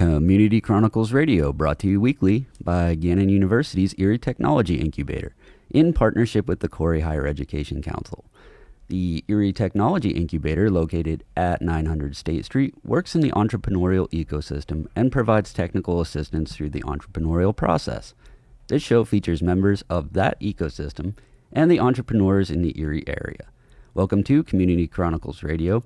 Community Chronicles Radio, brought to you weekly by Gannon University's Erie Technology Incubator, in partnership with the Corey Higher Education Council. The Erie Technology Incubator, located at 900 State Street, works in the entrepreneurial ecosystem and provides technical assistance through the entrepreneurial process. This show features members of that ecosystem and the entrepreneurs in the Erie area. Welcome to Community Chronicles Radio.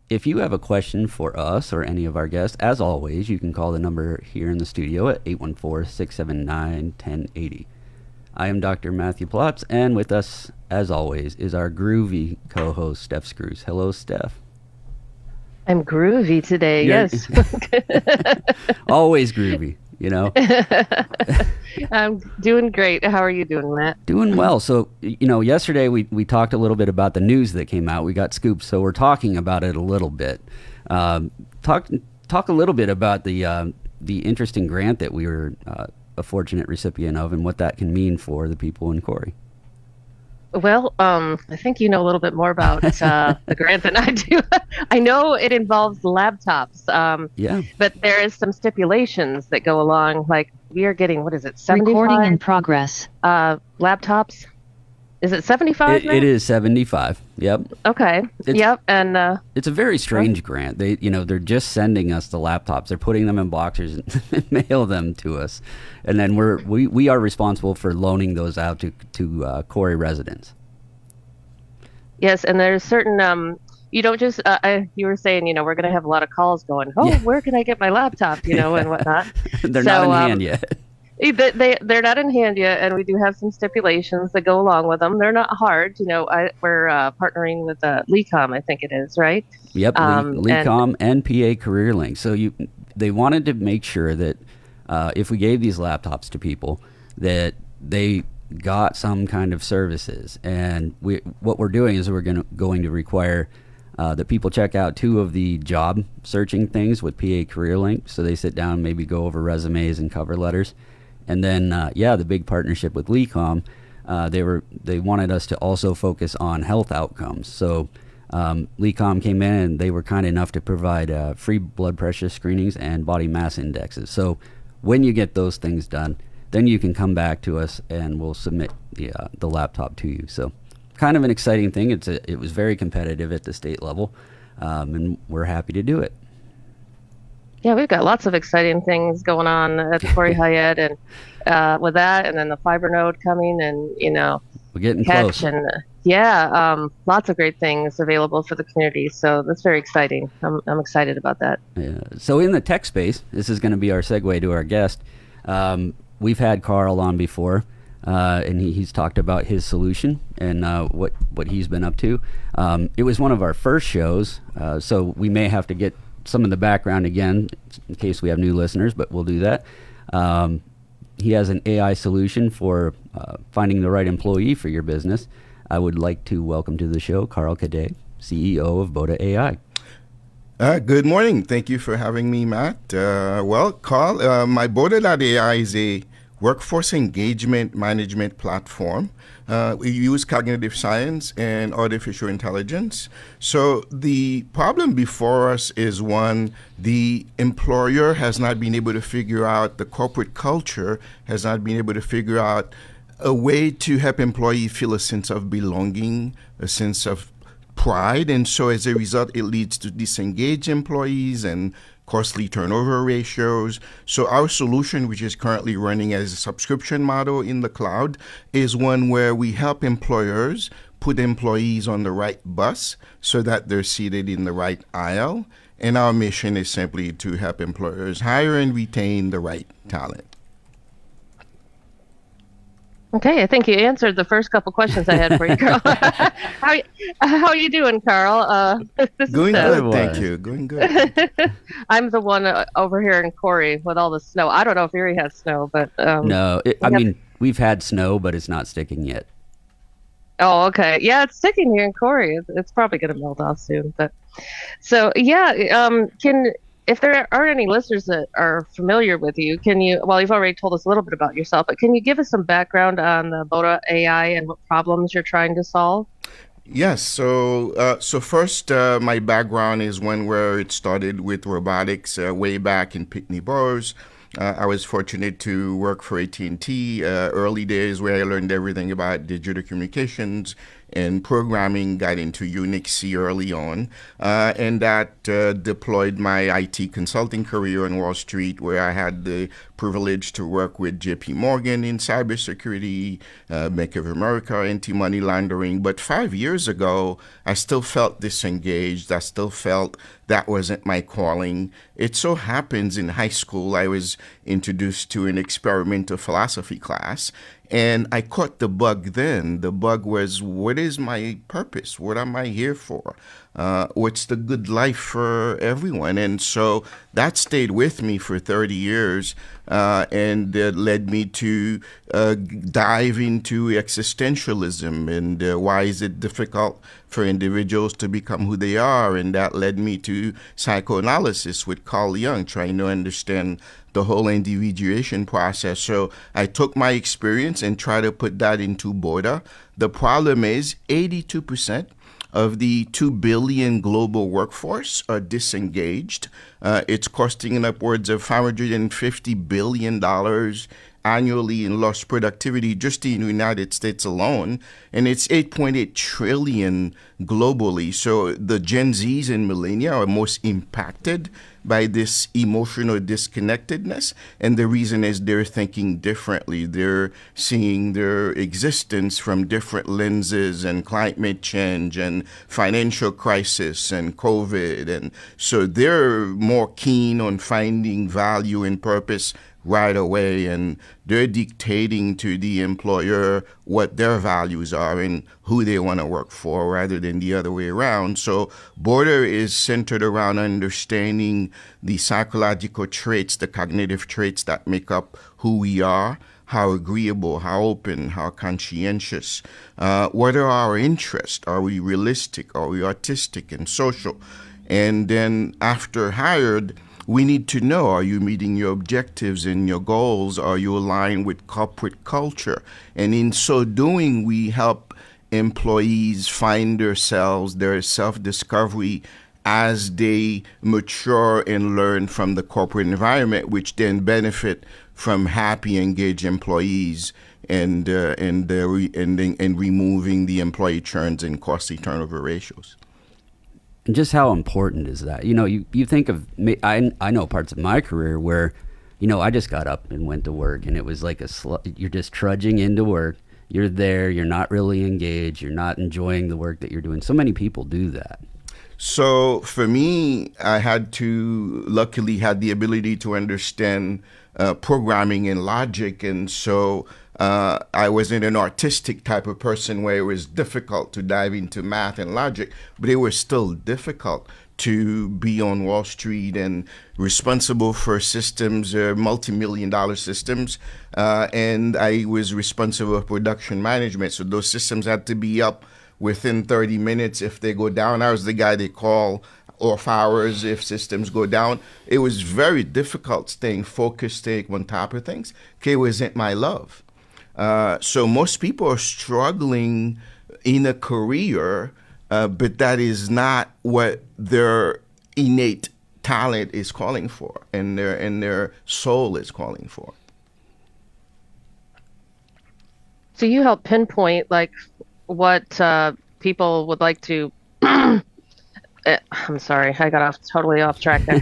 If you have a question for us or any of our guests, as always, you can call the number here in the studio at 814-679-1080. I am Dr. Matthew Plotz, and with us, as always, is our groovy co-host, Steph Screws. Hello, Steph. I'm groovy today, yes. Always groovy, you know. I'm doing great. How are you doing, Matt? Doing well. So, yesterday we talked a little bit about the news that came out. We got scoops, so we're talking about it a little bit. Talk a little bit about the interesting grant that we were a fortunate recipient of and what that can mean for the people in Corey. Well, I think you know a little bit more about the grant than I do. I know it involves laptops, but there is some stipulations that go along, like we are getting, what is it, 75? Recording in progress. Laptops? Is it 75 now? It is 75, yep. Okay, and... it's a very strange grant. They're just sending us the laptops. They're putting them in boxes and mail them to us. And then we are responsible for loaning those out to Corey residents. Yes, and there's certain... you don't just... you were saying, we're going to have a lot of calls going, where can I get my laptop, and whatnot. They're not in hand yet. They're not in hand yet, and we do have some stipulations that go along with them. They're not hard. We're partnering with LECOM, I think it is, right? Yep, LECOM and PA Career Link. So they wanted to make sure that if we gave these laptops to people, that they got some kind of services. And what we're doing is we're going to require that people check out 2 of the job searching things with PA Career Link. So they sit down, maybe go over resumes and cover letters. And then, the big partnership with LECOM, they wanted us to also focus on health outcomes. So LECOM came in and they were kind enough to provide free blood pressure screenings and body mass indexes. So when you get those things done, then you can come back to us and we'll submit the laptop to you. So kind of an exciting thing. It was very competitive at the state level, and we're happy to do it. Yeah, we've got lots of exciting things going on at Corey High Ed, and with that, and then the fiber node coming, and we're getting catch, close. and lots of great things available for the community. So that's very exciting. I'm excited about that. Yeah. So in the tech space, this is going to be our segue to our guest. We've had Carl on before, and he's talked about his solution and what he's been up to. It was one of our first shows, so we may have to get some of the background again in case we have new listeners, but we'll do that. He has an AI solution for finding the right employee for your business. I would like to welcome to the show Carl Cadet, CEO of Boda AI. Good morning. Thank you for having me, Matt. Carl, my Boda.ai is a workforce engagement management platform. We use cognitive science and artificial intelligence. So the problem before us is, one, the employer has not been able to figure out, the corporate culture has not been able to figure out a way to help employees feel a sense of belonging, a sense of pride. And so as a result, it leads to disengaged employees and costly turnover ratios. So our solution, which is currently running as a subscription model in the cloud, is one where we help employers put employees on the right bus so that they're seated in the right aisle. And our mission is simply to help employers hire and retain the right talent. Okay, I think you answered the first couple questions I had for you, Carl. How are you doing, Carl? Going good, thank you. Going good. I'm the one over here in Corey with all the snow. I don't know if Erie has snow, but... No, I mean, we've had snow, but it's not sticking yet. Oh, okay. Yeah, it's sticking here in Corey. It's probably going to melt off soon. But so, if there aren't any listeners that are familiar with you, you've already told us a little bit about yourself, but can you give us some background on the Boda AI and what problems you're trying to solve? Yes. So first, my background is one where it started with robotics way back in Pitney Bowes. I was fortunate to work for AT&T early days where I learned everything about digital communications and programming, got into Unix C early on, and that deployed my IT consulting career on Wall Street, where I had the privilege to work with JP Morgan in cybersecurity, Bank of America, anti-money laundering. But 5 years ago, I still felt disengaged. I still felt that wasn't my calling. It so happens in high school, I was introduced to an experimental philosophy class. And I caught the bug then. The bug was, what is my purpose? What am I here for? What's the good life for everyone? And so that stayed with me for 30 years and led me to dive into existentialism and why is it difficult for individuals to become who they are. And that led me to psychoanalysis with Carl Jung, trying to understand the whole individuation process. So I took my experience and tried to put that into Border. The problem is 82% of the 2 billion global workforce are disengaged. It's costing upwards of $550 billion annually in lost productivity just in the United States alone, and it's 8.8 trillion globally. So the Gen Zs and millennia are most impacted by this emotional disconnectedness, and the reason is they're thinking differently. They're seeing their existence from different lenses, and climate change and financial crisis and COVID, and so they're more keen on finding value and purpose right away, and they're dictating to the employer what their values are and who they want to work for rather than the other way around. So Border is centered around understanding the psychological traits, the cognitive traits that make up who we are, how agreeable, how open, how conscientious. What are our interests? Are we realistic? Are we artistic and social? And then after hired, we need to know, are you meeting your objectives and your goals? Are you aligned with corporate culture? And in so doing, we help employees find themselves, their self-discovery as they mature and learn from the corporate environment, which then benefit from happy, engaged employees and removing the employee churns and costly turnover ratios. And just how important is that? You think of me, I know parts of my career where, I just got up and went to work, and it was like you're just trudging into work. You're there, you're not really engaged, you're not enjoying the work that you're doing. So many people do that. So for me, I luckily had the ability to understand programming and logic. And so I wasn't an artistic type of person where it was difficult to dive into math and logic, but it was still difficult to be on Wall Street and responsible for systems, multi-million-dollar systems. And I was responsible for production management. So those systems had to be up within 30 minutes. If they go down, I was the guy they call off hours if systems go down. It was very difficult staying focused, staying on top of things. It wasn't my love. So most people are struggling in a career, but that is not what their innate talent is calling for and their soul is calling for. So you help pinpoint like what people would like to. I'm sorry, I got totally off track there.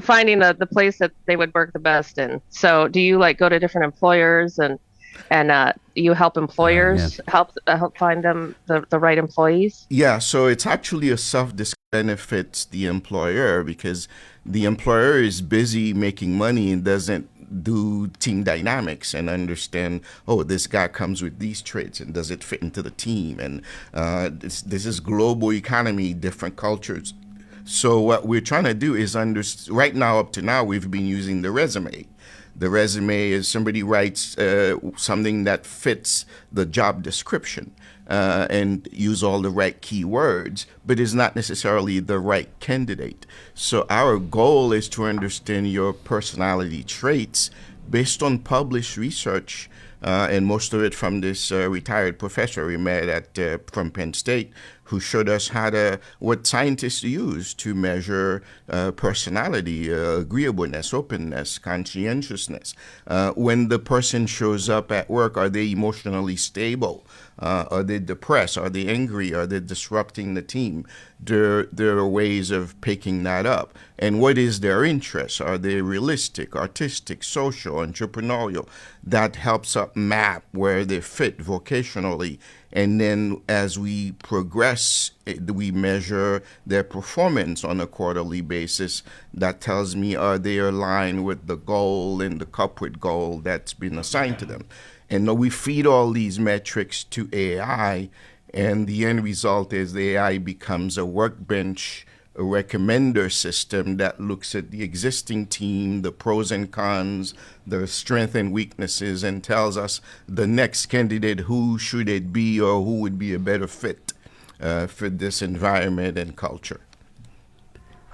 Finding the place that they would work the best in. So do you go to different employers and you help employers help find them the right employees? Yeah, so it's actually a self-discovery benefits the employer because the employer is busy making money and doesn't do team dynamics and understand, this guy comes with these traits and does it fit into the team? And this is global economy, different cultures. So what we're trying to do is right now, up to now, we've been using the resume. The resume is somebody writes something that fits the job description and use all the right keywords, but is not necessarily the right candidate. So our goal is to understand your personality traits based on published research and most of it from this retired professor we met at from Penn State, who showed us what scientists use to measure personality, agreeableness, openness, conscientiousness. When the person shows up at work, are they emotionally stable? Are they depressed? Are they angry? Are they disrupting the team? There are ways of picking that up. And what is their interest? Are they realistic, artistic, social, entrepreneurial? That helps up map where they fit vocationally. And then as we progress, we measure their performance on a quarterly basis. That tells me, are they aligned with the goal and the corporate goal that's been assigned to them? And we feed all these metrics to AI, and the end result is the AI becomes a workbench, a recommender system that looks at the existing team, the pros and cons, the strengths and weaknesses, and tells us the next candidate, who should it be or who would be a better fit for this environment and culture.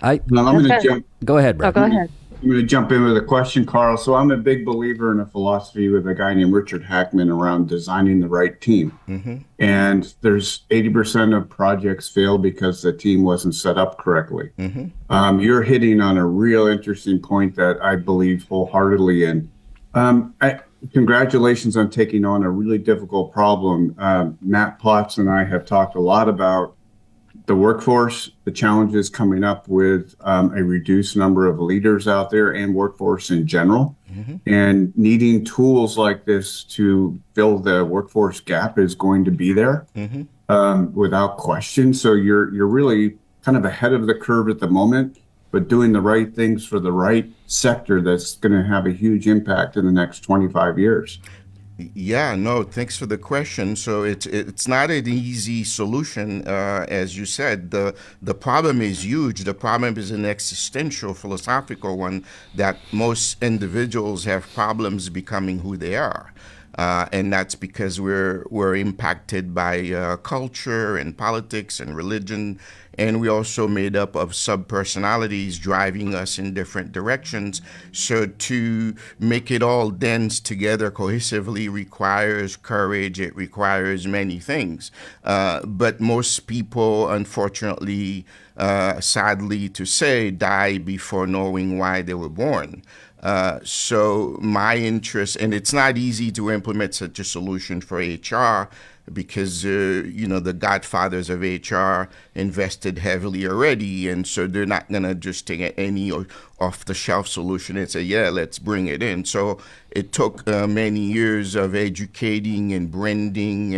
I'm going to jump. Go ahead, Brad. Oh, go ahead. I'm going to jump in with a question, Carl. So I'm a big believer in a philosophy with a guy named Richard Hackman around designing the right team. Mm-hmm. And there's 80% of projects fail because the team wasn't set up correctly. Mm-hmm. You're hitting on a real interesting point that I believe wholeheartedly in. Congratulations on taking on a really difficult problem. Matt Potts and I have talked a lot about the workforce, the challenges coming up with a reduced number of leaders out there and workforce in general. Mm-hmm. And needing tools like this to fill the workforce gap is going to be there, without question. So you're really kind of ahead of the curve at the moment, but doing the right things for the right sector that's going to have a huge impact in the next 25 years. Yeah, no, thanks for the question. So it's not an easy solution, as you said. The problem is huge. The problem is an existential, philosophical one, that most individuals have problems becoming who they are. And that's because we're impacted by culture and politics and religion, and we're also made up of sub-personalities driving us in different directions. So to make it all dance together cohesively requires courage. It requires many things. But most people, unfortunately, sadly to say, die before knowing why they were born. So my interest, and it's not easy to implement such a solution for HR because, the godfathers of HR invested heavily already. And so they're not going to just take any off-the-shelf solution and say, yeah, let's bring it in. So it took many years of educating and branding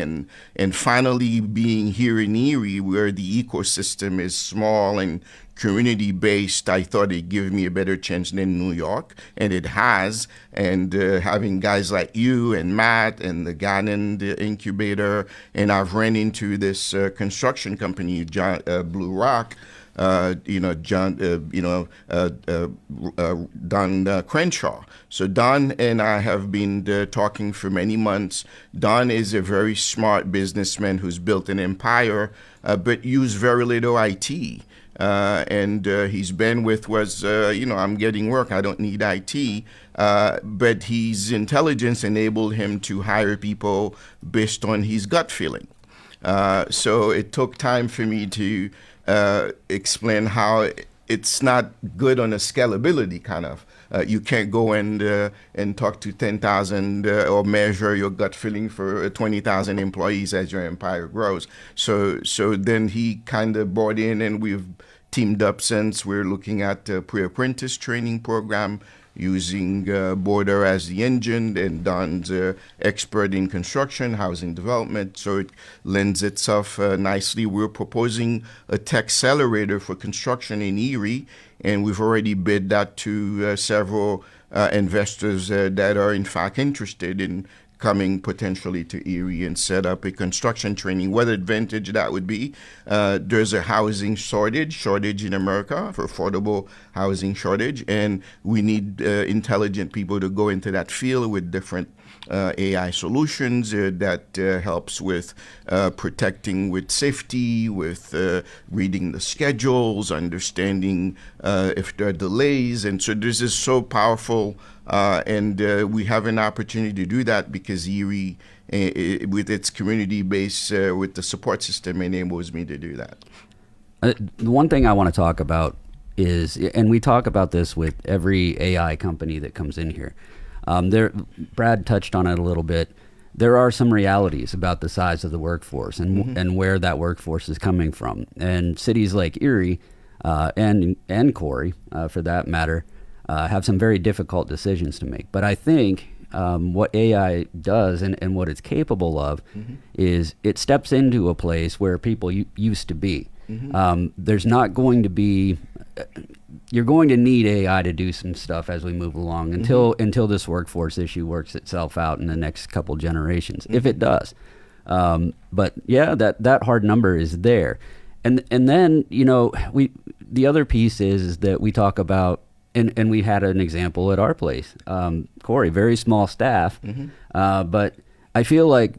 and finally being here in Erie, where the ecosystem is small and community-based. I thought it'd give me a better chance than New York, and it has. And having guys like you and Matt and the Gannon, the incubator, and I've ran into this construction company, Blue Rock, Don Crenshaw. So Don and I have been talking for many months. Don is a very smart businessman who's built an empire, but used very little IT. And his bandwidth was, I'm getting work, I don't need IT. But his intelligence enabled him to hire people based on his gut feeling. So it took time for me to explain how it's not good on a scalability kind of. You can't go and talk to 10,000 or measure your gut feeling for 20,000 employees as your empire grows. So then he kind of brought in, and we've teamed up since. We're looking at a pre-apprentice training program using Border as the engine, and Don's expert in construction, housing development, so it lends itself nicely. We're proposing a tech accelerator for construction in Erie, and we've already bid that to several investors that are in fact interested in coming potentially to Erie and set up a construction training. What advantage that would be? There's a housing shortage in America, for affordable housing shortage, and we need intelligent people to go into that field with different AI solutions that helps with protecting with safety, with reading the schedules, understanding if there are delays. And so this is so powerful And we have an opportunity to do that because Erie, with its community base, with the support system, enables me to do that. The one thing I want to talk about is, and we talk about this with every AI company that comes in here. Brad touched on it a little bit. There are some realities about the size of the workforce and where that workforce is coming from. And cities like Erie and Corey, for that matter, have some very difficult decisions to make. But I think what AI does and what it's capable of is it steps into a place where people used to be. There's not going to be, you're going to need AI to do some stuff as we move along until this workforce issue works itself out in the next couple generations, if it does. But yeah, that hard number is there. And then, the other piece is that we talk about, and we had an example at our place, Corey, very small staff, but I feel like,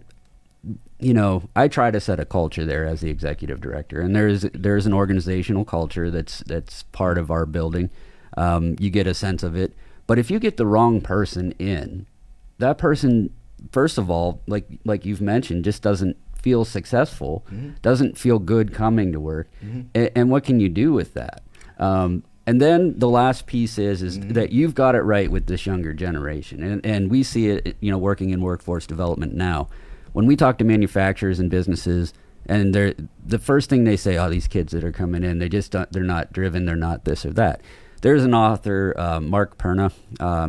I try to set a culture there as the executive director, and there's an organizational culture that's part of our building. You get a sense of it, but if you get the wrong person in, that person, first of all, like you've mentioned, just doesn't feel successful, doesn't feel good coming to work, and what can you do with that? And then the last piece is that you've got it right with this younger generation, and we see it, working in workforce development now. When we talk to manufacturers and businesses, and the first thing they say, oh, these kids that are coming in, they're not driven, they're not this or that. There's an author, Mark Perna,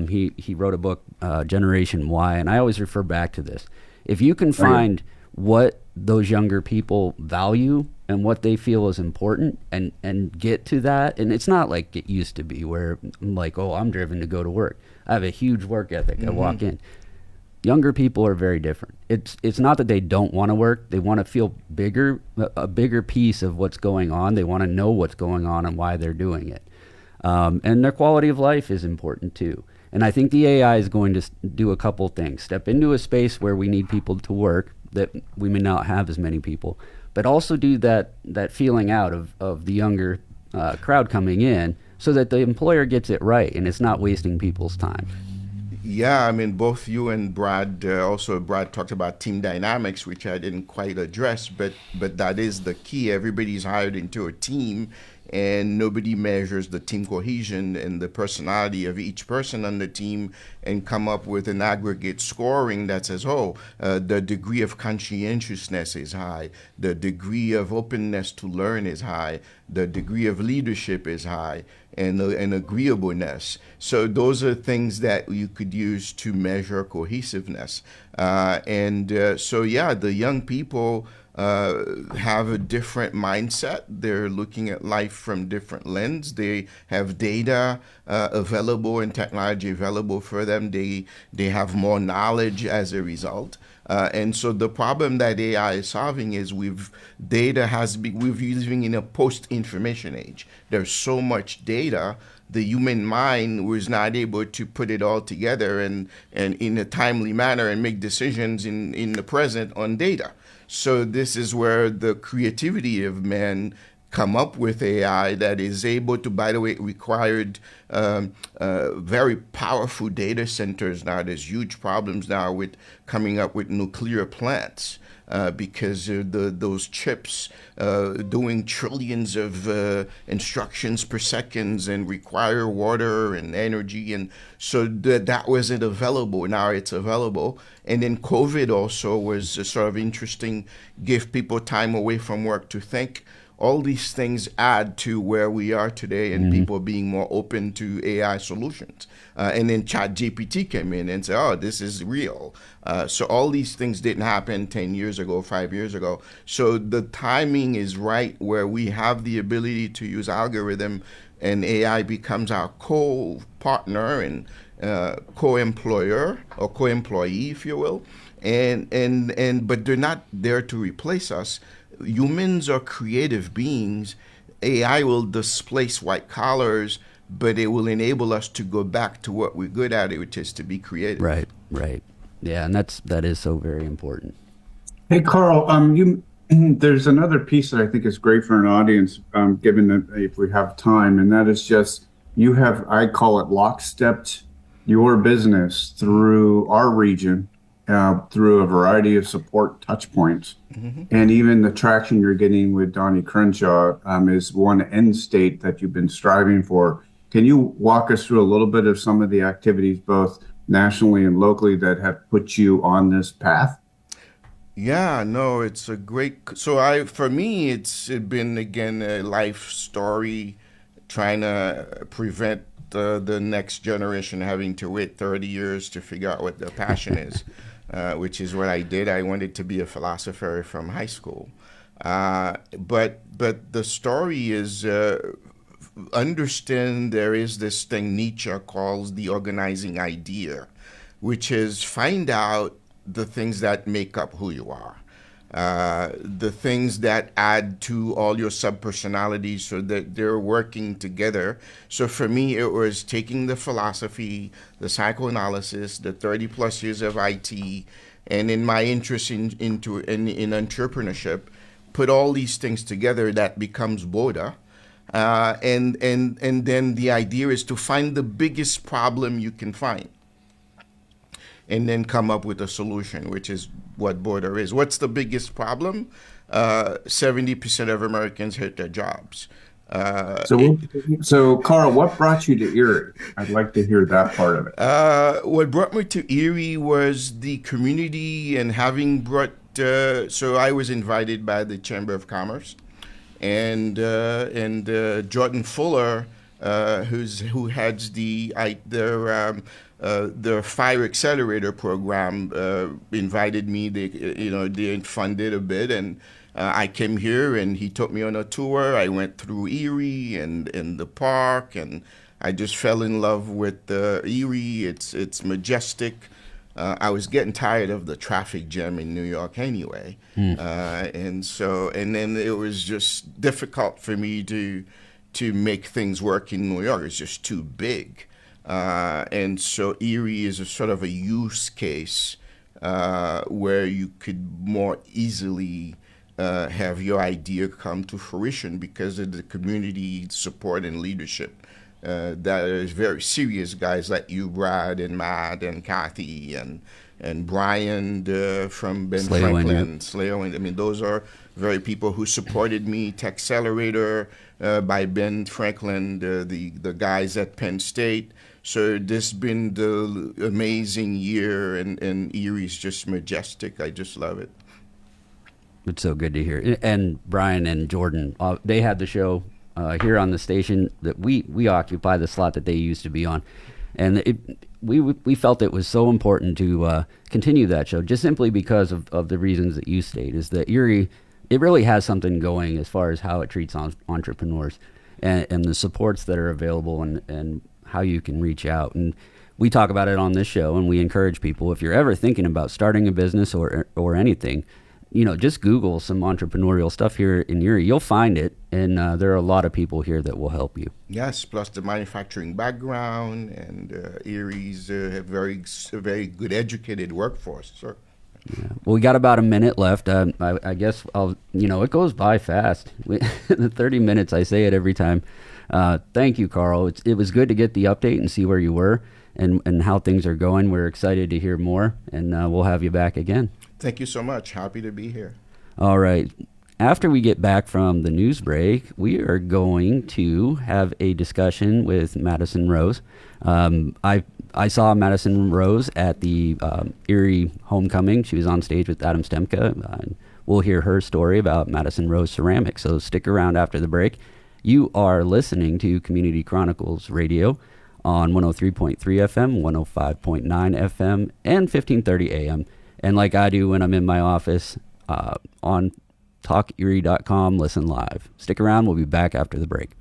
he wrote a book, Generation Y, and I always refer back to this. If you can find what those younger people value and what they feel is important and get to that, and it's not like it used to be where I'm like, oh, I'm driven to go to work. I have a huge work ethic. I walk in. Younger people are very different. It's not that they don't want to work. They want to feel a bigger piece of what's going on. They want to know what's going on and why they're doing it. And their quality of life is important too. And I think the AI is going to do a couple things. Step into a space where we need people to work that we may not have as many people, but also do that feeling out of the younger crowd coming in so that the employer gets it right and it's not wasting people's time. Yeah, I mean, both you and Brad, Brad talked about team dynamics, which I didn't quite address, but that is the key. Everybody's hired into a team, and nobody measures the team cohesion and the personality of each person on the team and come up with an aggregate scoring that says, the degree of conscientiousness is high, the degree of openness to learn is high, the degree of leadership is high, and agreeableness. So those are things that you could use to measure cohesiveness. The young people have a different mindset. They're looking at life from different lens. They have data available and technology available for them. They have more knowledge as a result. And so the problem that AI is solving is we're living in a post-information age. There's so much data, the human mind was not able to put it all together and in a timely manner and make decisions in the present on data. So this is where the creativity of man come up with AI that is able to, by the way, it required very powerful data centers now. There's huge problems now with coming up with nuclear plants because those chips doing trillions of instructions per second and require water and energy. And so that wasn't available. Now it's available. And then COVID also was a sort of interesting, give people time away from work to think. All these things add to where we are today and people being more open to AI solutions. And then ChatGPT came in and said, this is real. So all these things didn't happen 10 years ago, 5 years ago. So the timing is right where we have the ability to use algorithm and AI becomes our co-partner and co-employer or co-employee, if you will. But they're not there to replace us. Humans are creative beings. AI will displace white collars, but it will enable us to go back to what we're good at, which is to be creative. Right. Yeah, and that is so very important. Hey, Carl, there's another piece that I think is great for an audience, given that if we have time, and that is just I call it lockstepped your business through our region, through a variety of support touch points. Mm-hmm. And even the traction you're getting with Donnie Crenshaw is one end state that you've been striving for. Can you walk us through a little bit of some of the activities, both nationally and locally, that have put you on this path? Yeah, no, it's a great. So for me, it's been again a life story, trying to prevent the next generation having to wait 30 years to figure out what their passion is, which is what I did. I wanted to be a philosopher from high school, but the story is understand there is this thing Nietzsche calls the organizing idea, which is find out the things that make up who you are. The things that add to all your subpersonalities so that they're working together. So for me, it was taking the philosophy, the psychoanalysis, the 30 plus years of IT, and in my interest in entrepreneurship, put all these things together that becomes Boda. And then the idea is to find the biggest problem you can find and then come up with a solution, which is what border is. What's the biggest problem? 70% of Americans hate their jobs. So, Carl, what brought you to Erie? I'd like to hear that part of it. What brought me to Erie was the community and having brought. So I was invited by the Chamber of Commerce, and Jordan Fuller, who heads the Fire Accelerator program, invited me. They funded a bit, and I came here, and he took me on a tour. I went through Erie and the park, and I just fell in love with Erie. It's majestic. I was getting tired of the traffic jam in New York anyway, and then it was just difficult for me to make things work in New York. It's just too big. And so Erie is a sort of a use case where you could more easily have your idea come to fruition because of the community support and leadership. That is very serious guys like you, Brad, and Matt, and Kathy, and Brian from Ben Franklin, Slayo. I mean, those are very people who supported me. Texcelerator by Ben Franklin, the guys at Penn State. So this has been the amazing year, and Erie's just majestic. I just love it. It's so good to hear. And Brian and Jordan, they had the show here on the station that we occupy the slot that they used to be on, and we felt it was so important to continue that show just simply because of the reasons that you state. Is that Erie, it really has something going as far as how it treats entrepreneurs and the supports that are available and how you can reach out. And we talk about it on this show, and we encourage people, if you're ever thinking about starting a business or anything, just Google some entrepreneurial stuff here in Erie. You'll find it, and there are a lot of people here that will help you. Yes, plus the manufacturing background, and Erie's a very good educated workforce. Sure. Yeah. Well, we got about a minute left. I guess it goes by fast. The 30 minutes, I say it every time. Thank you, Carl. It was good to get the update and see where you were and how things are going. We're excited to hear more, and we'll have you back again. Thank you so much. Happy to be here. All right. After we get back from the news break, we are going to have a discussion with Madison Rose. I saw Madison Rose at the Erie Homecoming. She was on stage with Adam Stemka. We'll hear her story about Madison Rose Ceramics. So stick around after the break. You are listening to Community Chronicles Radio on 103.3 FM, 105.9 FM, and 1530 AM. And like I do when I'm in my office, on talkerie.com, listen live. Stick around. We'll be back after the break.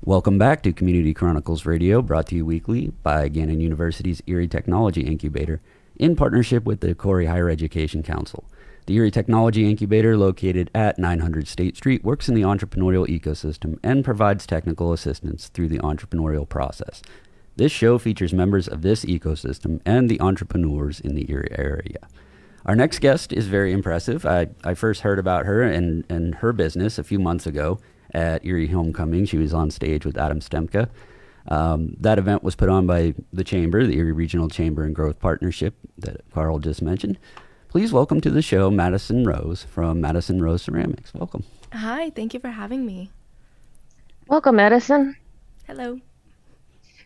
Welcome back to Community Chronicles Radio, brought to you weekly by Gannon University's Erie Technology Incubator in partnership with the Corey Higher Education Council. The Erie Technology Incubator, located at 900 State Street, works in the entrepreneurial ecosystem and provides technical assistance through the entrepreneurial process. This show features members of this ecosystem and the entrepreneurs in the Erie area. Our next guest is very impressive. I first heard about her and her business a few months ago at Erie Homecoming. She was on stage with Adam Stemka. That event was put on by the Chamber, the Erie Regional Chamber and Growth Partnership that Carl just mentioned. Please welcome to the show Madison Rose from Madison Rose Ceramics. Welcome. Hi, thank you for having me. Welcome, Madison. Hello.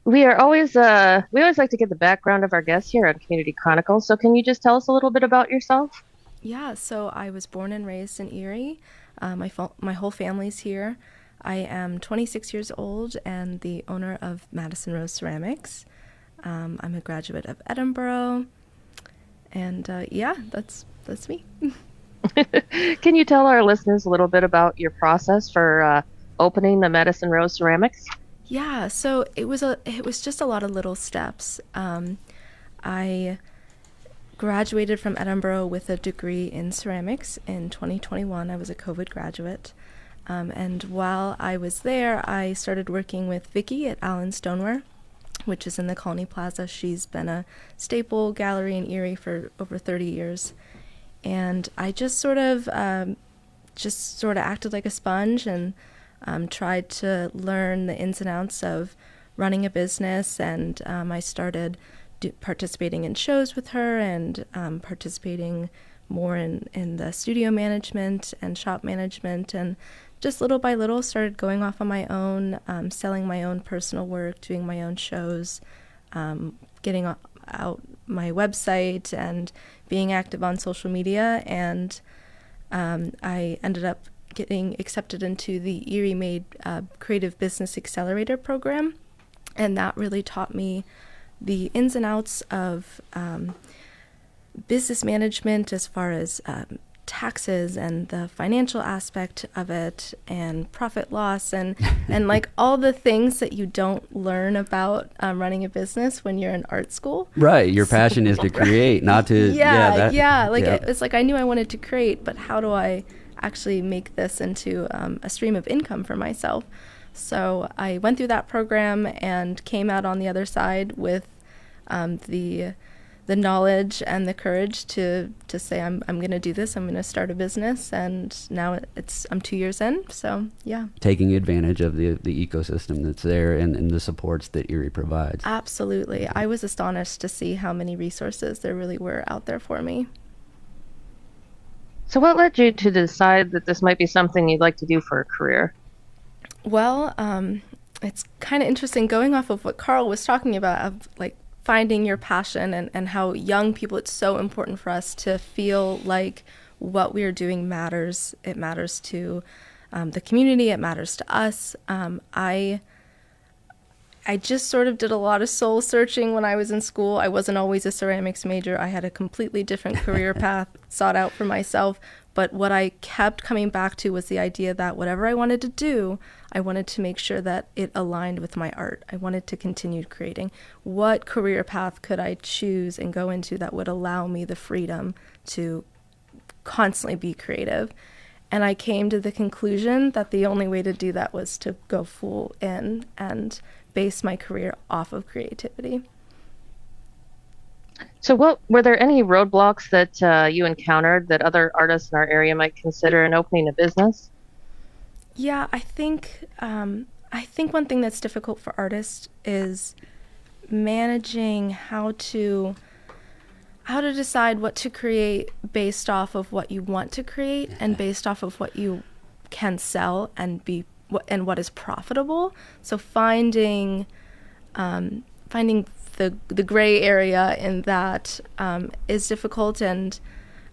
We always like to get the background of our guests here on Community Chronicles. So can you just tell us a little bit about yourself? Yeah, so I was born and raised in Erie. My whole family's here. I am 26 years old and the owner of Madison Rose Ceramics. I'm a graduate of Edinburgh. And that's me. Can you tell our listeners a little bit about your process for opening the Madison Rose Ceramics? Yeah, so it was just a lot of little steps. I graduated from Edinburgh with a degree in ceramics in 2021. I was a COVID graduate. And while I was there, I started working with Vicki at Allen Stoneware, which is in the Colony Plaza. She's been a staple gallery in Erie for over 30 years. And I just sort of acted like a sponge and tried to learn the ins and outs of running a business. And I started participating in shows with her and participating more in the studio management and shop management, and just little by little started going off on my own, selling my own personal work, doing my own shows, getting out my website and being active on social media. And I ended up getting accepted into the Erie Made Creative Business Accelerator program. And that really taught me the ins and outs of business management as far as taxes and the financial aspect of it and profit loss and like all the things that you don't learn about running a business when you're in art school. Right. Your passion is to create, not to... It's like I knew I wanted to create, but how do I actually make this into a stream of income for myself? So I went through that program and came out on the other side with the knowledge and the courage to say I'm going to do this. I'm going to start a business, and now I'm 2 years in. So yeah, taking advantage of the ecosystem that's there and the supports that Erie provides. Absolutely, I was astonished to see how many resources there really were out there for me. So what led you to decide that this might be something you'd like to do for a career? Well, it's kind of interesting going off of what Carl was talking about, of like finding your passion and how young people, it's so important for us to feel like what we are doing matters. It matters to the community. It matters to us. I just sort of did a lot of soul searching when I was in school. I wasn't always a ceramics major. I had a completely different career path sought out for myself. But what I kept coming back to was the idea that whatever I wanted to do, I wanted to make sure that it aligned with my art. I wanted to continue creating. What career path could I choose and go into that would allow me the freedom to constantly be creative? And I came to the conclusion that the only way to do that was to go full in and base my career off of creativity. So were there any roadblocks that you encountered that other artists in our area might consider in opening a business? Yeah, I think one thing that's difficult for artists is managing how to decide what to create based off of what you want to create and based off of what you can sell and what is profitable. So finding the gray area in that is difficult, and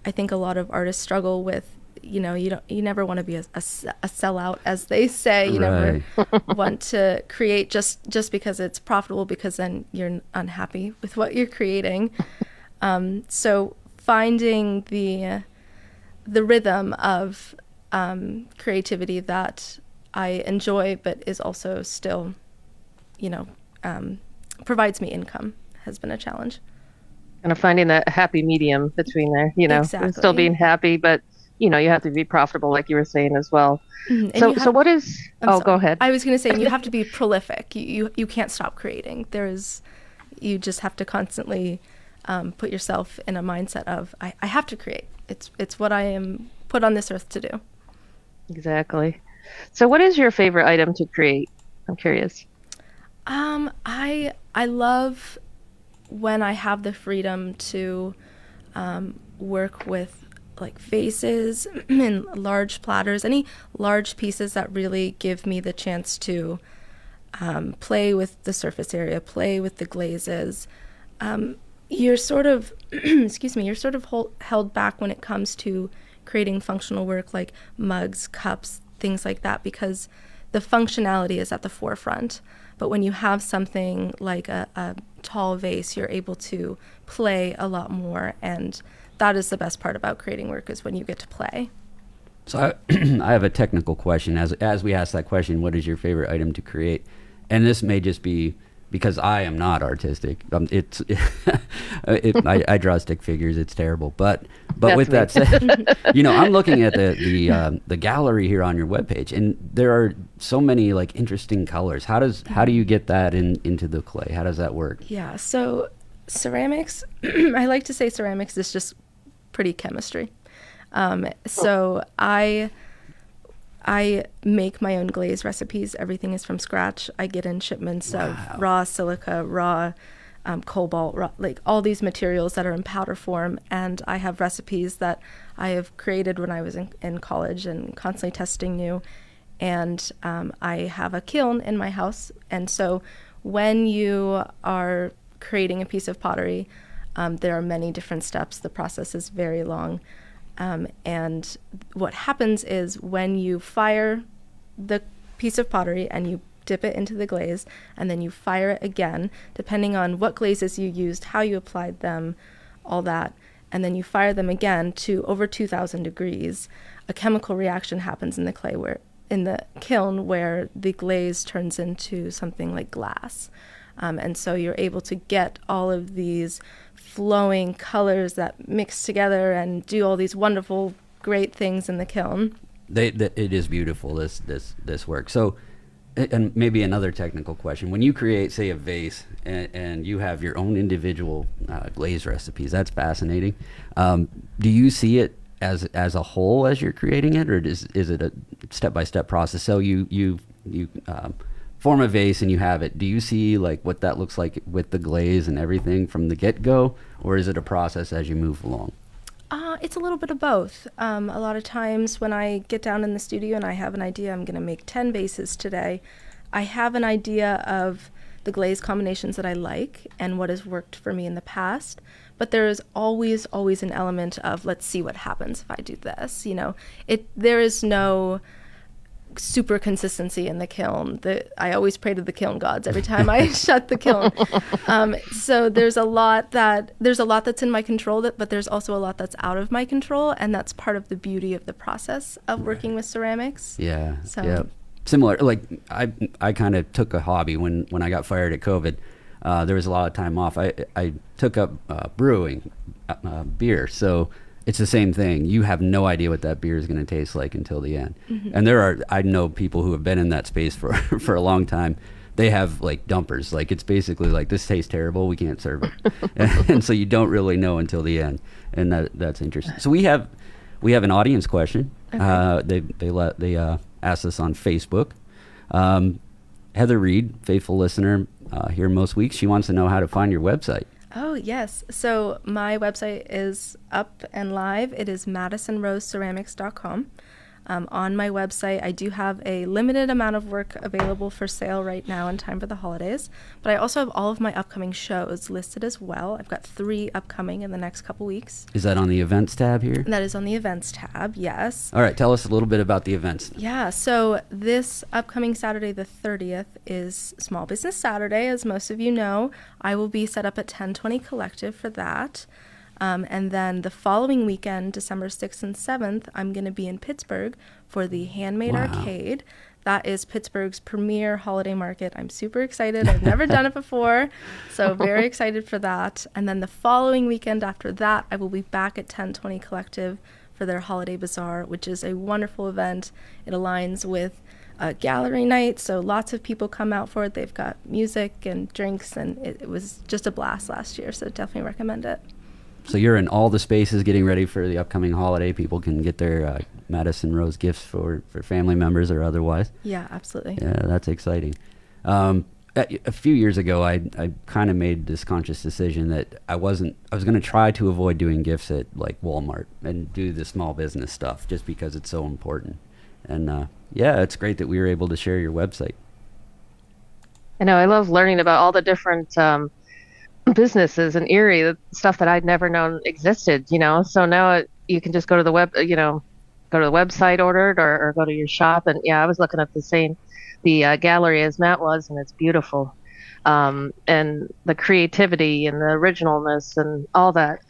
I think a lot of artists struggle with, you never want to be a sellout, as they say. You Right. never want to create just because it's profitable, because then you're unhappy with what you're creating. So finding the rhythm of creativity that I enjoy, but is also still, provides me income has been a challenge. Kind of finding that happy medium between there, Exactly. still being happy, but you have to be profitable, like you were saying as well. Mm-hmm. So what is? Go ahead. I was going to say, you have to be prolific. You can't stop creating. You just have to constantly put yourself in a mindset of I have to create. It's what I am put on this earth to do. Exactly. So what is your favorite item to create? I'm curious. I love when I have the freedom to work with like vases and large platters, any large pieces that really give me the chance to play with the surface area, play with the glazes. You're sort of, you're sort of held back when it comes to creating functional work like mugs, cups, things like that, because the functionality is at the forefront. But when you have something like a tall vase, you're able to play a lot more, and that is the best part about creating work, is when you get to play. So I have a technical question. As we ask that question, what is your favorite item to create? And this may just be because I am not artistic. I draw stick figures. It's terrible. But with that said, I'm looking at the gallery here on your webpage, and there are so many like interesting colors. How do you get that into the clay? How does that work? Yeah. So ceramics, I like to say ceramics is just pretty chemistry. So I make my own glaze recipes. Everything is from scratch. I get in shipments of raw silica, raw cobalt, like all these materials that are in powder form. And I have recipes that I have created when I was in college and constantly testing new. And I have a kiln in my house. And so when you are creating a piece of pottery, there are many different steps. The process is very long. And what happens is when you fire the piece of pottery and you dip it into the glaze, and then you fire it again, depending on what glazes you used, how you applied them, all that, and then you fire them again to over 2,000 degrees, a chemical reaction happens in the kiln where the glaze turns into something like glass. And so you're able to get all of these flowing colors that mix together and do all these wonderful, great things in the kiln. It is beautiful, this work. So, and maybe another technical question. When you create, say, a vase and you have your own individual glaze recipes, that's fascinating. Do you see it as a whole as you're creating it, or is it a step-by-step process? So you form a vase and you have it. Do you see like what that looks like with the glaze and everything from the get-go, or is it a process as you move along? It's a little bit of both. A lot of times when I get down in the studio and I have an idea, I'm going to make 10 vases today, I have an idea of the glaze combinations that I like and what has worked for me in the past. But there is always an element of, let's see what happens if I do this. There is no super consistency in the kiln. I always pray to the kiln gods every time I shut the kiln. So there's a lot that's in my control, but there's also a lot that's out of my control, and that's part of the beauty of the process of working with ceramics. Yeah. So. Yeah. Similar, like I kind of took a hobby when I got fired at COVID. There was a lot of time off. I took up brewing beer. So it's the same thing. You have no idea what that beer is going to taste like until the end. Mm-hmm. And I know people who have been in that space for a long time. They have like dumpers. Like it's basically like, this tastes terrible, we can't serve it. and so you don't really know until the end. And that's interesting. So we have an audience question. Okay. They asked us on Facebook. Heather Reed, faithful listener here most weeks, she wants to know how to find your website. Oh, yes. So my website is up and live. It is MadisonRoseCeramics.com. On my website, I do have a limited amount of work available for sale right now in time for the holidays, but I also have all of my upcoming shows listed as well. I've got 3 upcoming in the next couple weeks. Is that on the events tab here? That is on the events tab, yes. All right, tell us a little bit about the events. Yeah, so this upcoming Saturday the 30th is Small Business Saturday, as most of you know. I will be set up at 1020 Collective for that. And then the following weekend, December 6th and 7th, I'm going to be in Pittsburgh for the Handmade Arcade. That is Pittsburgh's premier holiday market. I'm super excited. I've never done it before, so very excited for that. And then the following weekend after that, I will be back at 1020 Collective for their Holiday Bazaar, which is a wonderful event. It aligns with a gallery night, so lots of people come out for it. They've got music and drinks, and it was just a blast last year, so definitely recommend it. So you're in all the spaces getting ready for the upcoming holiday. People can get their Madison Rose gifts for family members or otherwise. Yeah, absolutely. Yeah, that's exciting. A few years ago, I kind of made this conscious decision that I was going to try to avoid doing gifts at like Walmart and do the small business stuff just because it's so important. And yeah, it's great that we were able to share your website. I know, I love learning about all the different businesses in Erie, the stuff that I'd never known existed, so now you can just go to the web, go to the website, order it, or go to your shop. And yeah, I was looking at the gallery as Matt was, and it's beautiful, and the creativity and the originalness and all that.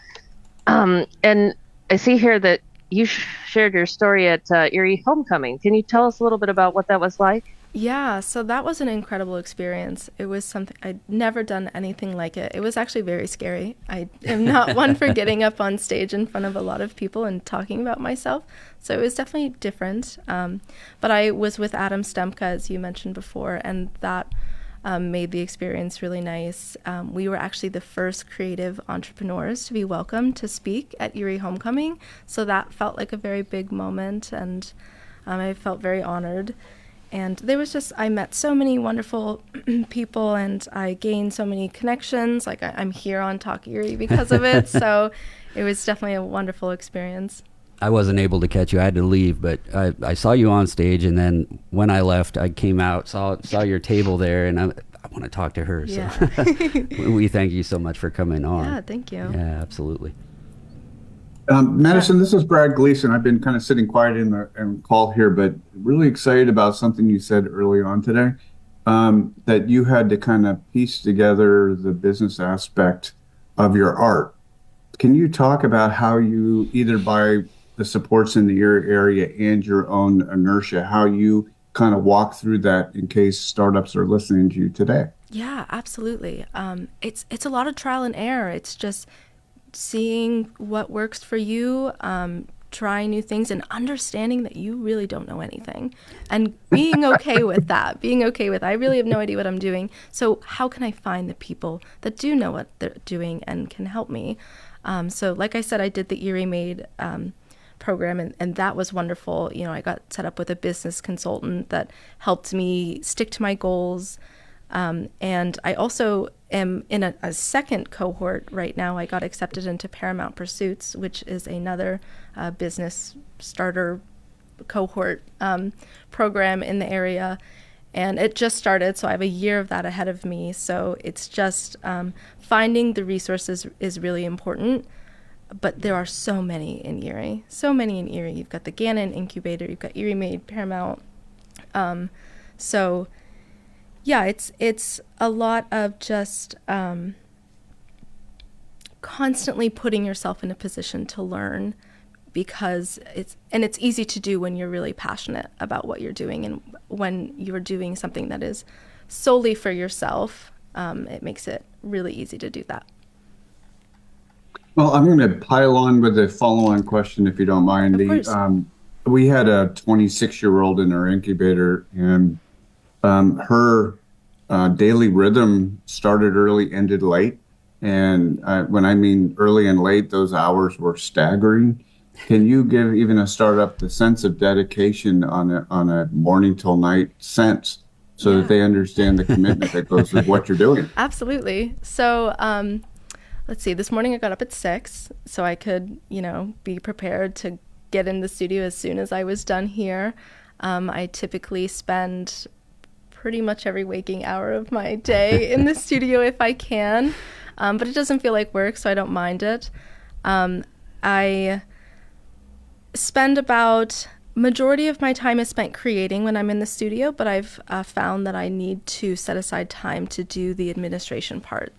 And I see here that you shared your story at Erie Homecoming. Can you tell us a little bit about what that was like? Yeah, so that was an incredible experience. It was something, I'd never done anything like it. It was actually very scary. I am not one for getting up on stage in front of a lot of people and talking about myself. So it was definitely different. But I was with Adam Stemka, as you mentioned before, and that made the experience really nice. We were actually the first creative entrepreneurs to be welcomed to speak at Erie Homecoming. So that felt like a very big moment, and I felt very honored. And there was I met so many wonderful people, and I gained so many connections. Like I'm here on Talk Erie because of it. So it was definitely a wonderful experience. I wasn't able to catch you. I had to leave, but I saw you on stage, and then when I left, I came out, saw your table there, and I want to talk to her. Yeah. So we thank you so much for coming on. Yeah, thank you. Yeah, absolutely. Madison, this is Brad Gleason. I've been kind of sitting quiet in the call here, but really excited about something you said early on today, that you had to kind of piece together the business aspect of your art. Can you talk about how you, either by the supports in the Erie area and your own inertia, how you kind of walk through that in case startups are listening to you today? Yeah, absolutely. It's a lot of trial and error. It's just seeing what works for you, trying new things, and understanding that you really don't know anything, and being okay with that, I really have no idea what I'm doing. So how can I find the people that do know what they're doing and can help me? So like I said, I did the Erie Made program, and that was wonderful. I got set up with a business consultant that helped me stick to my goals. And I also am in a second cohort right now. I got accepted into Paramount Pursuits, which is another business starter cohort program in the area. And it just started, so I have a year of that ahead of me. So it's just finding the resources is really important. But there are so many in Erie. You've got the Gannon Incubator, you've got Erie Made, Paramount. So yeah, it's a lot of just constantly putting yourself in a position to learn, because it's easy to do when you're really passionate about what you're doing, and when you're doing something that is solely for yourself, it makes it really easy to do that. Well, I'm going to pile on with a follow-on question, if you don't mind. Of course. We had a 26-year-old in our incubator, and her daily rhythm started early, ended late. And when I mean early and late, those hours were staggering. Can you give even a startup the sense of dedication on a morning till night sense, so that they understand the commitment that goes with what you're doing? Absolutely. So let's see, this morning I got up at 6 so I could, be prepared to get in the studio as soon as I was done here. I typically spend pretty much every waking hour of my day in the studio if I can, but it doesn't feel like work, so I don't mind it. I spend about majority of my time is spent creating when I'm in the studio, but I've found that I need to set aside time to do the administration part.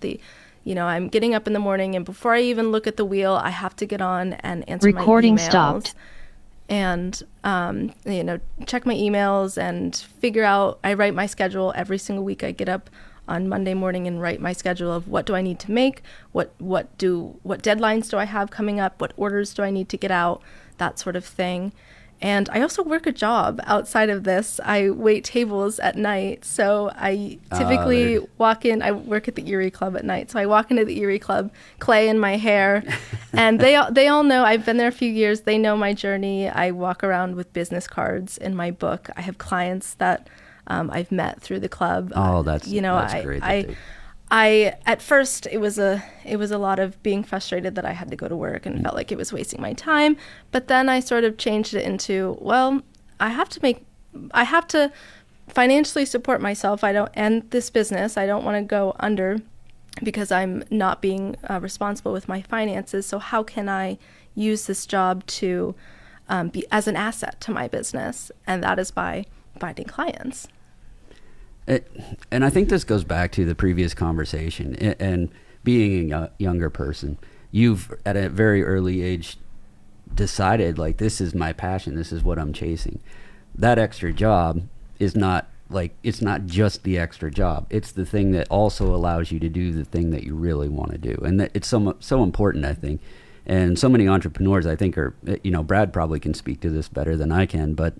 I'm getting up in the morning, and before I even look at the wheel, I have to get on and answer my emails. Recording stopped. and check my emails and figure out. I write my schedule every single week. I get up on Monday morning and write my schedule of what do I need to make, what deadlines do I have coming up, what orders do I need to get out, that sort of thing. And I also work a job outside of this. I wait tables at night. So I typically walk in. I work at the Erie Club at night. So I walk into the Erie Club, clay in my hair. And they all know. I've been there a few years. They know my journey. I walk around with business cards in my book. I have clients that I've met through the club. Oh, that's great. I at first it was a lot of being frustrated that I had to go to work and felt like it was wasting my time. But then I sort of changed it into, well, I have to financially support myself. And this business. I don't want to go under because I'm not being responsible with my finances. So how can I use this job to be as an asset to my business? And that is by finding clients. And I think this goes back to the previous conversation and being a younger person. You've, at a very early age, decided, like, this is my passion. This is what I'm chasing. That extra job is not, like, it's not just the extra job. It's the thing that also allows you to do the thing that you really want to do. And that it's so important, I think. And so many entrepreneurs, I think, are, Brad probably can speak to this better than I can, but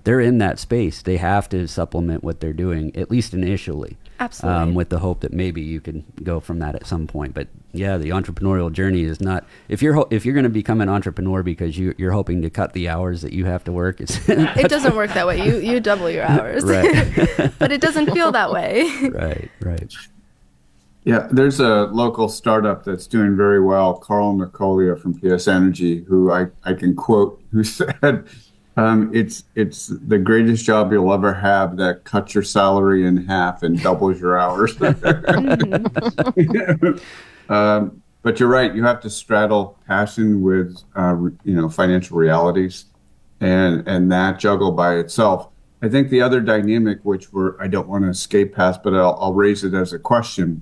they're in that space. They have to supplement what they're doing, at least initially. Absolutely. With the hope that maybe you can go from that at some point. But yeah, the entrepreneurial journey is not, if you're going to become an entrepreneur because you're hoping to cut the hours that you have to work, it doesn't work that way. You double your hours. Right. But it doesn't feel that way. Right. Yeah, there's a local startup that's doing very well, Carl Nicolia from PS Energy, who I can quote, who said, it's the greatest job you'll ever have that cuts your salary in half and doubles your hours. But you're right. You have to straddle passion with, financial realities, and that juggle by itself. I think the other dynamic, which I don't want to escape past, but I'll raise it as a question,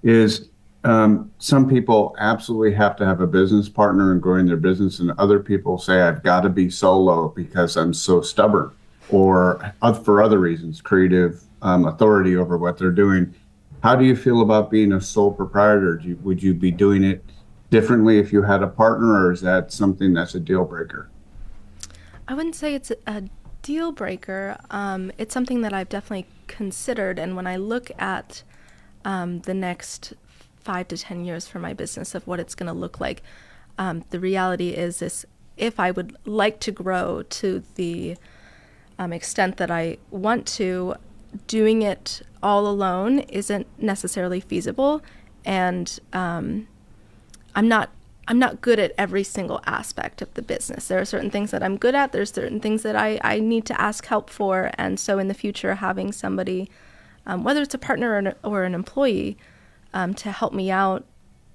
is some people absolutely have to have a business partner in growing their business, and other people say, I've got to be solo because I'm so stubborn, or for other reasons, creative authority over what they're doing. How do you feel about being a sole proprietor? Would you be doing it differently if you had a partner, or is that something that's a deal breaker? I wouldn't say it's a deal breaker. It's something that I've definitely considered, and when I look at the next 5 to 10 years for my business of what it's going to look like, the reality is this: if I would like to grow to the extent that I want to, doing it all alone isn't necessarily feasible, and I'm not good at every single aspect of the business. There are certain things that I'm good at. There's certain things that I need to ask help for, and so in the future, having somebody, whether it's a partner or an employee, to help me out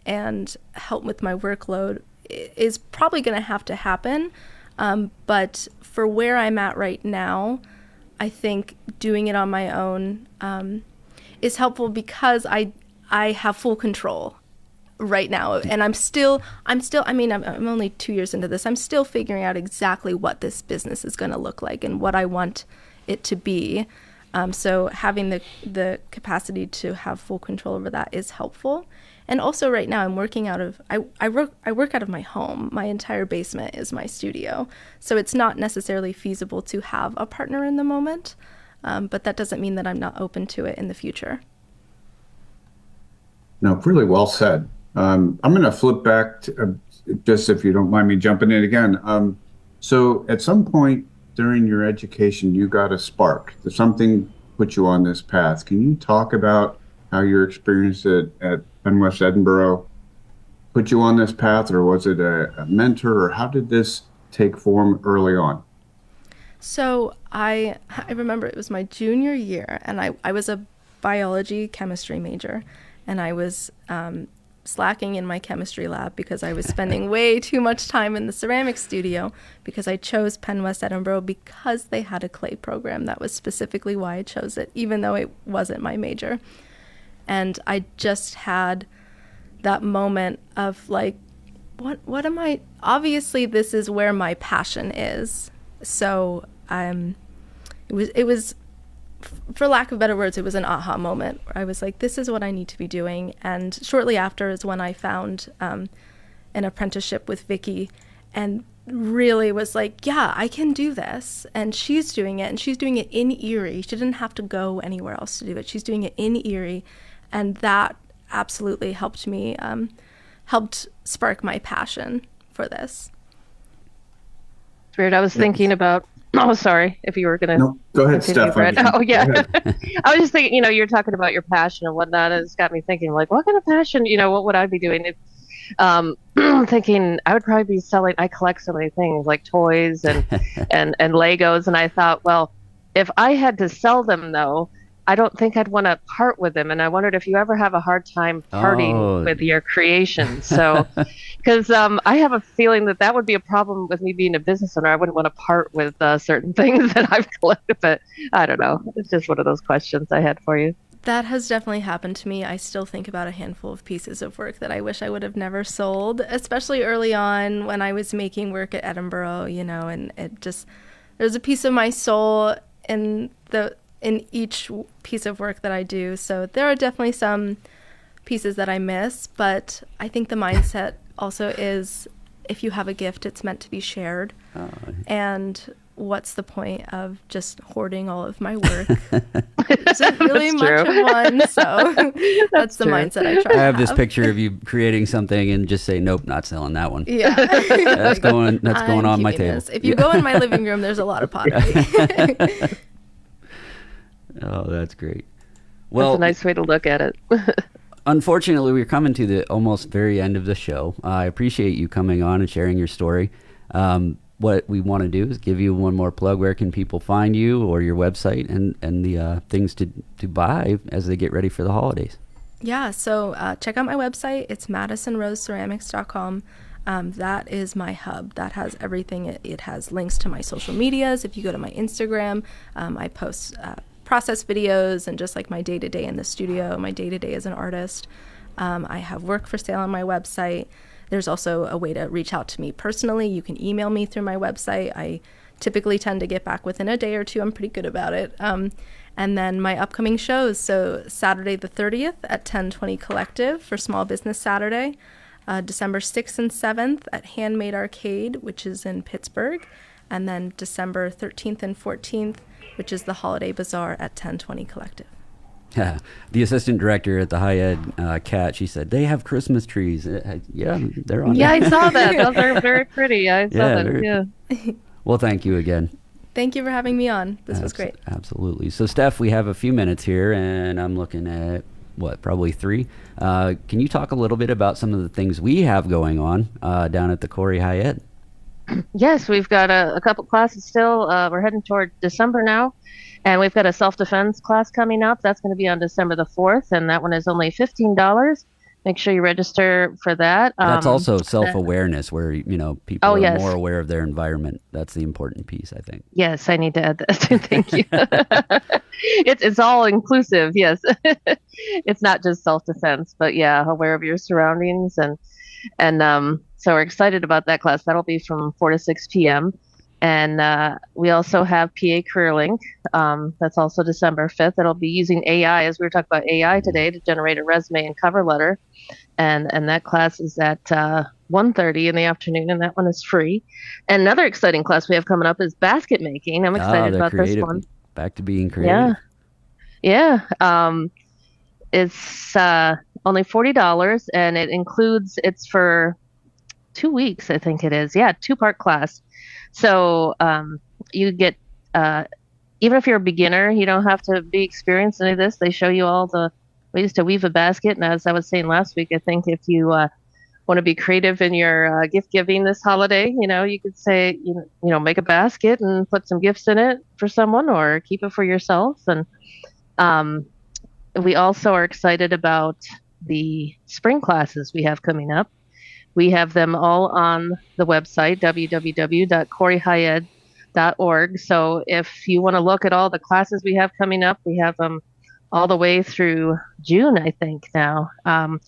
and help with my workload is probably going to have to happen. But for where I'm at right now, I think doing it on my own is helpful because I have full control right now. And I'm only 2 years into this. I'm still figuring out exactly what this business is going to look like and what I want it to be. So having the capacity to have full control over that is helpful. And also right now I'm working out of, I work out of my home. My entire basement is my studio. So it's not necessarily feasible to have a partner in the moment, but that doesn't mean that I'm not open to it in the future. No, really well said. I'm going to flip back to, just if you don't mind me jumping in again. So at some point during your education, you got a spark. Something put you on this path. Can you talk about how your experience at Penn West Edinburgh put you on this path, or was it a mentor, or how did this take form early on? So I remember it was my junior year, and I was a biology chemistry major, and I was slacking in my chemistry lab because I was spending way too much time in the ceramics studio, because I chose Penn West Edinburgh because they had a clay program. That was specifically why I chose it, even though it wasn't my major. And I just had that moment of like, what am I, obviously this is where my passion is. So it was, for lack of better words, it was an aha moment where I was like, this is what I need to be doing. And shortly after is when I found an apprenticeship with Vicky, and really was like, yeah, I can do this. And she's doing it, and she's doing it in Erie. She didn't have to go anywhere else to do it. She's doing it in Erie. And that absolutely helped me, helped spark my passion for this. It's weird. I was thinking about, oh, sorry, if you were going to. No, go ahead, Steph. Oh, yeah. I was just thinking, you're talking about your passion and whatnot. It's got me thinking, like, what kind of passion, what would I be doing? Thinking I would probably be selling. I collect so many things like toys and Legos, and I thought, well, if I had to sell them though, I don't think I'd want to part with them. And I wondered if you ever have a hard time parting with your creations. So, because I have a feeling that would be a problem with me being a business owner. I wouldn't want to part with certain things that I've collected, but I don't know. It's just one of those questions I had for you. That has definitely happened to me. I still think about a handful of pieces of work that I wish I would have never sold, especially early on when I was making work at Edinburgh, and it just, there's a piece of my soul in each piece of work that I do. So there are definitely some pieces that I miss, but I think the mindset also is, if you have a gift, it's meant to be shared. Oh. And what's the point of just hoarding all of my work? Isn't really much of one, so that's the mindset I try. I have this picture of you creating something and just say, nope, not selling that one. Yeah, that's going on my table. This. If you go in my living room, there's a lot of pottery. Oh, that's great. Well, that's a nice way to look at it. Unfortunately, we're coming to the almost very end of the show. I appreciate you coming on and sharing your story. What we want to do is give you one more plug. Where can people find you, or your website, and the things to buy as they get ready for the holidays? Yeah, so check out my website. It's MadisonRoseCeramics.com. That is my hub. That has everything. It has links to my social medias. If you go to my Instagram, I post process videos and just like my day-to-day in the studio, my day-to-day as an artist. I have work for sale on my website. There's also a way to reach out to me personally. You can email me through my website. I typically tend to get back within a day or two. I'm pretty good about it. And then my upcoming shows. So Saturday the 30th at 1020 Collective for Small Business Saturday. December 6th and 7th at Handmade Arcade, which is in Pittsburgh. And then December 13th and 14th, which is the Holiday Bazaar at 1020 Collective. Yeah, the assistant director at the High Ed, Kat, she said, they have Christmas trees. Yeah, they're on. Yeah, I saw that. Those are very pretty. I saw that, yeah. Well, thank you again. Thank you for having me on. This was great. Absolutely. So, Steph, we have a few minutes here, and I'm looking at, probably 3. Can you talk a little bit about some of the things we have going on down at the Corey High Ed? Yes, we've got a couple classes still. We're heading toward December now. And we've got a self-defense class coming up. That's going to be on December the 4th, and that one is only $15. Make sure you register for that. That's also self-awareness, where people are more aware of their environment. That's the important piece, I think. Yes, I need to add that. Thank you. It's all inclusive. Yes, it's not just self-defense, but aware of your surroundings, and so we're excited about that class. That'll be from 4 to 6 p.m. And we also have PA Career Link. That's also December 5th. It'll be using AI, as we were talking about AI today, to generate a resume and cover letter. And that class is at 1:30 in the afternoon, and that one is free. And another exciting class we have coming up is basket making. I'm excited about this one. Back to being creative. Yeah. It's only $40, and it's for 2 weeks, I think it is. Yeah, 2-part class. So you get, even if you're a beginner, you don't have to be experienced in any of this. They show you all the ways to weave a basket. And as I was saying last week, I think if you want to be creative in your gift giving this holiday, you could say, make a basket and put some gifts in it for someone, or keep it for yourself. And we also are excited about the spring classes we have coming up. We have them all on the website, www.coreyhighed.org. So if you want to look at all the classes we have coming up, we have them all the way through June, I think now. I am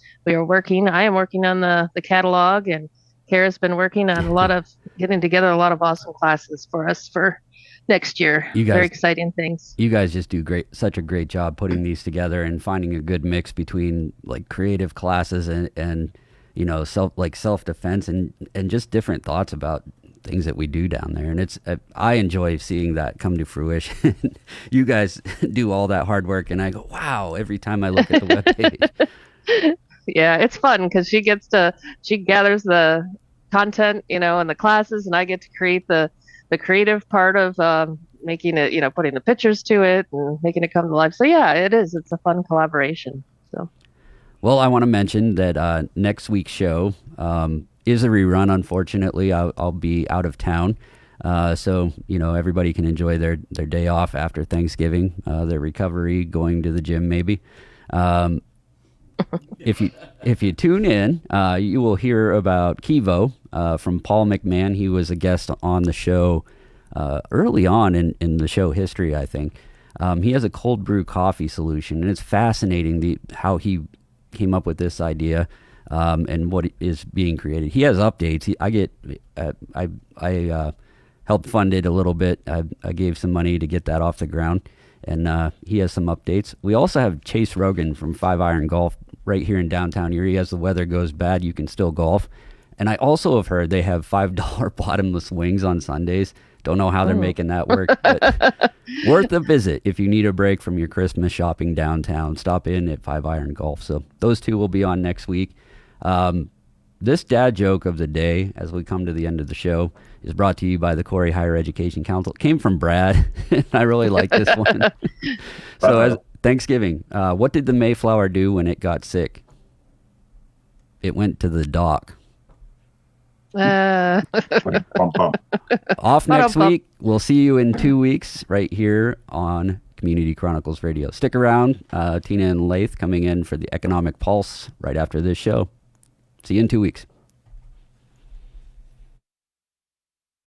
working on the catalog, and Kara's been working on getting together a lot of awesome classes for us for next year. Very exciting things. You guys just do such a great job putting these together and finding a good mix between like creative classes and self-defense and just different thoughts about things that we do down there. And I enjoy seeing that come to fruition. You guys do all that hard work and I go, wow, every time I look at the webpage. Yeah, it's fun because she gathers the content, and the classes, and I get to create the creative part of making it, putting the pictures to it and making it come to life. So yeah, it's a fun collaboration. So. Well, I want to mention that next week's show is a rerun. Unfortunately, I'll be out of town, so everybody can enjoy their day off after Thanksgiving, their recovery, going to the gym maybe. If you tune in, you will hear about Kivo from Paul McMahon. He was a guest on the show early on in the show history, I think. He has a cold brew coffee solution, and it's fascinating how he came up with this idea. And what is being created. He has updates. I helped fund it a little bit. I gave some money to get that off the ground, and he has some updates. We also have Chase Rogan from 5 Iron Golf right here in downtown Erie. As the weather goes bad, you can still golf. And I also have heard they have $5 bottomless wings on Sundays. Don't know how they're making that work, but worth a visit if you need a break from your Christmas shopping downtown. Stop in at 5 Iron Golf. So those two will be on next week. This dad joke of the day, as we come to the end of the show, is brought to you by the Corey Higher Education Council. It came from Brad. I really like this one. So as Thanksgiving, what did the Mayflower do when it got sick? It went to the dock. Off next week. We'll see you in 2 weeks right here on Community Chronicles Radio. Stick around. Tina and Lath coming in for the Economic Pulse right after this show. See you in 2 weeks.